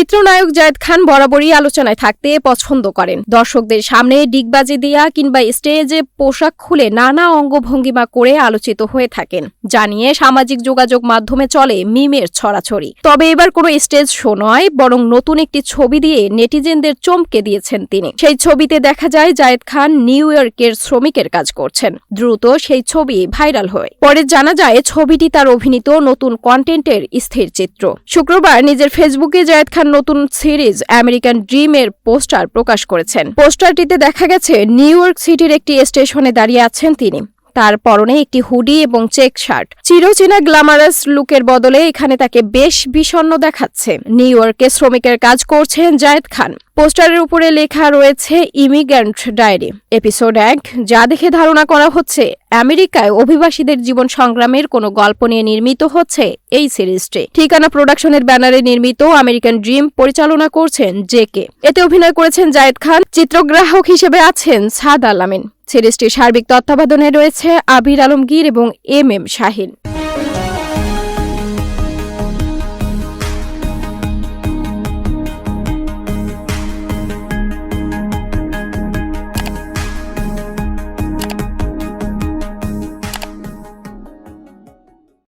চিত্রনায়ক জায়েদ খান বরাবরই আলোচনায় থাকতে পছন্দ করেন। দর্শকদের সামনে ডিগবাজি দেয়া কিংবা স্টেজে পোশাক খুলে নানা অঙ্গভঙ্গিমা করে আলোচিত হয়ে থাকেন, জানিয়ে সামাজিক যোগাযোগ মাধ্যমে চলে মিমের ছড়াছড়ি। তবে এবার কোনো স্টেজ শো নয়, বরং নতুন একটি ছবি দিয়ে নেটিজেনদের চমকে দিয়েছেন তিনি। সেই ছবিতে দেখা যায় জায়েদ খান নিউ ইয়র্কের শ্রমিকের কাজ করছেন। দ্রুত সেই ছবি ভাইরাল হয়। পরে জানা যায় ছবিটি তার অভিনীত নতুন কন্টেন্টের স্থির চিত্র। শুক্রবার নিজের ফেসবুকে জায়েদ খান নতুন সিরিজ আমেরিকান ড্রিম এর পোস্টার প্রকাশ করেছেন। পোস্টারটিতে দেখা গেছে নিউ ইয়র্ক সিটির একটি স্টেশনে দাঁড়িয়ে আছেন তিনি। তার পরনে একটি হুডি এবং চেক শার্ট। চিরচেনা গ্ল্যামারাস লুকের বদলে এখানে তাকে বেশ বিষণ্ণ দেখাচ্ছে। নিউ ইয়র্কে শ্রমিকের কাজ করছেন জায়েদ খান। পোস্টারের উপরে লেখা রয়েছে ইমিগ্র্যান্ট ডায়েরি এপিসোড 1, যা দেখে ধারণা করা হচ্ছে আমেরিকায় অভিবাসীদের জীবন সংগ্রামের কোনো গল্প নিয়ে নির্মিত হচ্ছে এই সিরিজটি। ঠিকানা প্রোডাকশনের ব্যানারে নির্মিত আমেরিকান ড্রিম পরিচালনা করছেন জেকে। এতে অভিনয় করেছেন জায়েদ খান। চিত্রগ্রাহক হিসেবে আছেন সাদ আল আমিন। সিরিজটির সার্বিক তত্ত্বাবধানে রয়েছে আবির আলমগীর এবং এম শাহিন।